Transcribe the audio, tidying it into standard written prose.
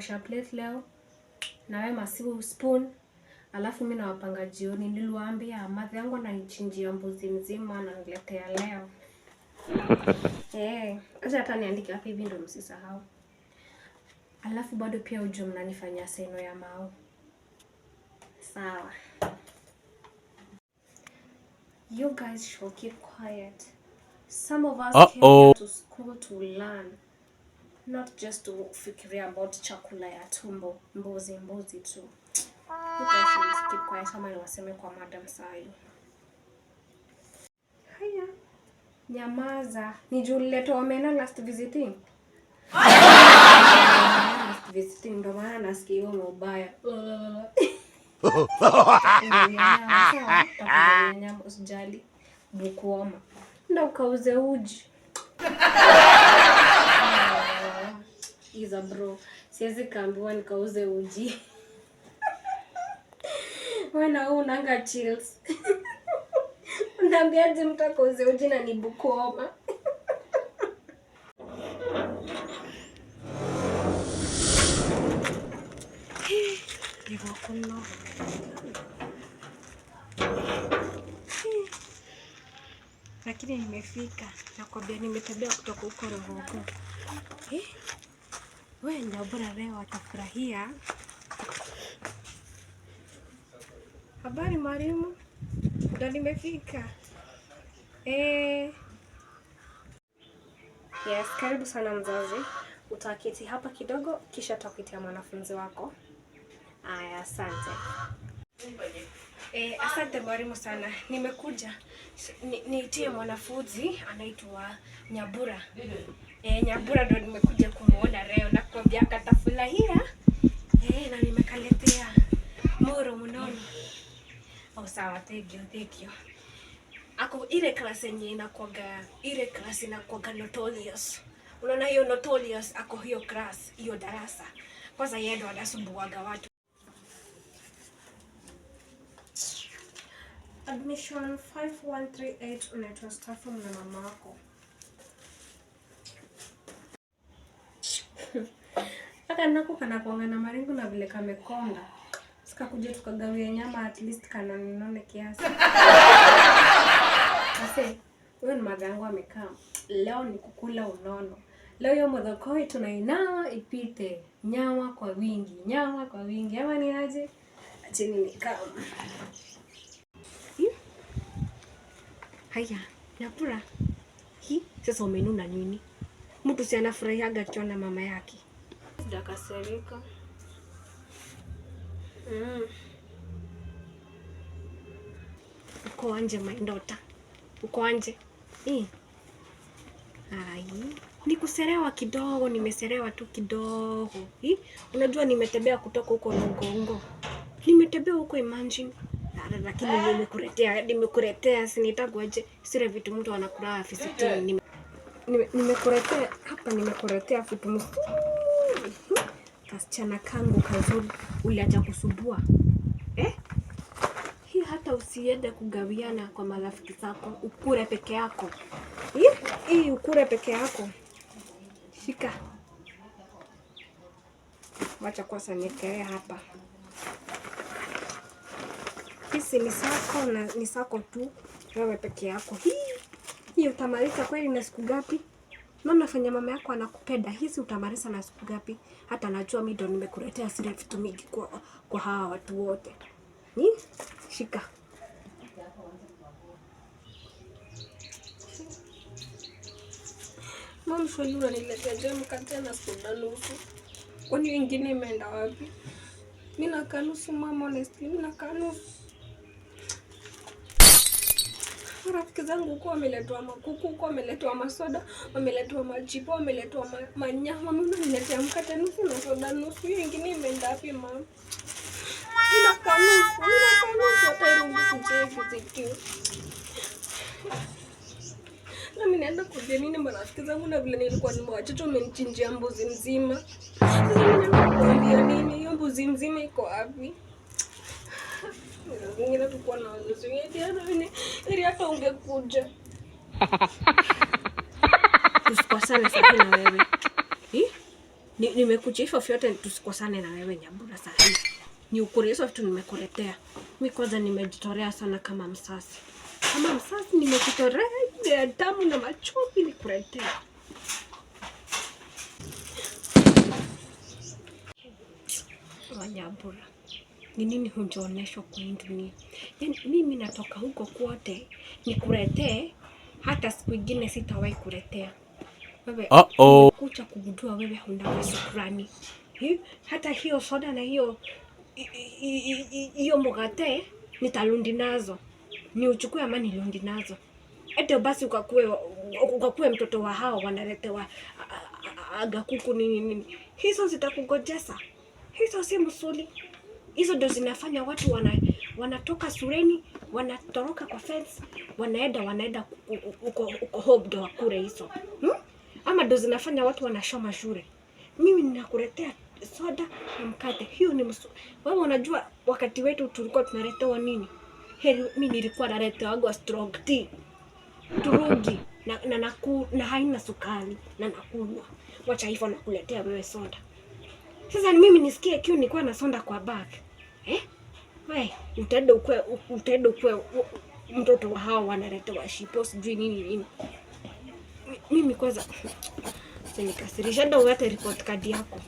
naosha plate leo. Na wewe masiu spoon. Alafu mimi nawapanga jioni. Niliwaambia madhi yangu ananichinjia mbuzi mzima ananiletea leo. Acha hata niandike hapa hivi ndio msisahau. Alafu bado pia ujue mnanifanyia seno ya mao. Sawa. You guys should keep quiet. Some of us came here to school to learn. Not just to fikiria about chakula ya tumbo. Mbuzi tu. You guys should keep quiet. Kama niwaseme kwa madam sahi. Haya. Nyamaza. Nijulileto omena last visiting. Last visiting. Ndo maana nasikia hiyo mbaya. Nyama usijali. Bukuoma. Ndio ukauze uji. Iza bro. Siwezi kaambiwa nikauze uji. Wana unanga chills. Unaambiaje mtu akauze uji na ni Bukuoma? Ndio kuna. Lakini nimefika. Nakwambia nimetembea kutoka huko Rogoko. Wewe Nyabura leo atafurahia. Habari mwalimu? Ndio nimefika. Yes, karibu sana mzazi. Utaketi hapa kidogo kisha tutakuitia mwanafunzi wako. Aya, asante. Asante mwalimu sana. Nimekuja niitie mwanafunzi anaitwa Nyabura. Nyabura ndo nimekuja kumuona leo na kuambia katafurahia. Na nimekaletea moro mnono. Sawa, thank you. Ako ile class yenye inakuaga notorious. Unaona hiyo notorious ako hiyo class, hiyo darasa. Kwanza yeye ndo anasumbuaga watu. Admission 5138 unaitwa staff room na mama wako. Aka nako kana kuanga na maringo na vile kamekonda. Sika kuja tukagawia nyama at least kana ninone kiasi. Sasa wewe ni magango amekaa. Leo ni kukula unono. Leo hiyo modokoi tunainao ipite. Nyama kwa wingi. Ama ni aje? Acheni nikaa. Haya, Nyabura. Sasa umenuna nini? Mtu si anafurahiaga akiona mama yake. Sijakasirika. Uko anje maindota. Uko anje. Nikuserewa kidogo, nimeserewa tu kidogo. Unajua nimetembea kutoka huko Ngongo. Nimetembea huko imagine. Lakini nimekuletea sinitagwaje sire vitu mtu anakula afisitini. Nimekuletea vitu mzuri. Kasichana kangu kazuri uliacha kusubua. Hii hata usiende kugawiana kwa marafiki zako, ukule peke yako. Hii ukule peke yako. Shika. Wacha kwanza niekelee hapa. Hisi ni sako na ni sako tu wewe peke yako. Hii utamaliza kweli na siku gapi? Mama nafanya mama yako anakupenda. Hisi utamaliza na siku gapi? Hata najua mimi ndo nimekuletea siri vitu mingi kwa hawa watu wote. Shika. Mama shulura niletea jamu katena soda nusu. Kwani wengine imeenda wapi? Mimi na kanusu mama, honestly mimi na kanusu. Rafiki zangu kwa wameletwa makuku, kwa wameletwa masoda, wameletwa majipo, wameletwa manyama. Mimi niletea mkate nusu na soda nusu. Wengine imeenda wapi mama? Mimi na kanusu atairudi kucheki. Na mimi naenda kujua nini marafiki zangu na vile nilikuwa nimewacha umenichinjia mbuzi mzima. Mimi naenda kuambia nini? Hiyo mbuzi mzima iko wapi? Ngine tukua na wazazi wengi ili hata ungekuja. Tusikosane sana na wewe. Nimekuja hivyo vyote tusikosane na wewe Nyambura sasa. Ni ukuri hizo vitu nimekuletea. Mimi kwanza nimejitolea sana kama msasi. Kama msasi nimejitolea ya damu na machozi nikuletea. Nyambura. Ni nini hujaoneshwa kwa dunia? Yaani mimi natoka huko kwote nikuletee, hata siku nyingine sitawahi kuletea. Wewe kucha kugundua wewe huna shukrani. Hata hiyo soda na hiyo mkate nitalundi nazo. Ni uchukue ama nilundi nazo. Ete basi ukakue mtoto wa hao wanaletewa agakuku nini. Hizo zitakugojesa. Hizo si msuli. Hizo ndo zinafanya watu wanatoka shuleni, wanatoroka kwa fence, wanaenda uko home ndo wakule hizo. Ama ndo zinafanya watu wanashoma shule. Mimi ninakuletea soda na mkate. Hiyo ni wewe unajua wakati wetu tulikuwa tunaletewa nini? Mimi nilikuwa naletewa strong tea. Turungi na haina sukari na nakunywa. Wacha hivyo nakuletea wewe soda. Sasa mimi nisikie kiu nilikuwa na soda kwa bag. Wewe utaenda ukwe mtoto wa hao wanaletewa shipo sijui nini. Mimi kwanza sinikasirisha, ndio ungate report card yako.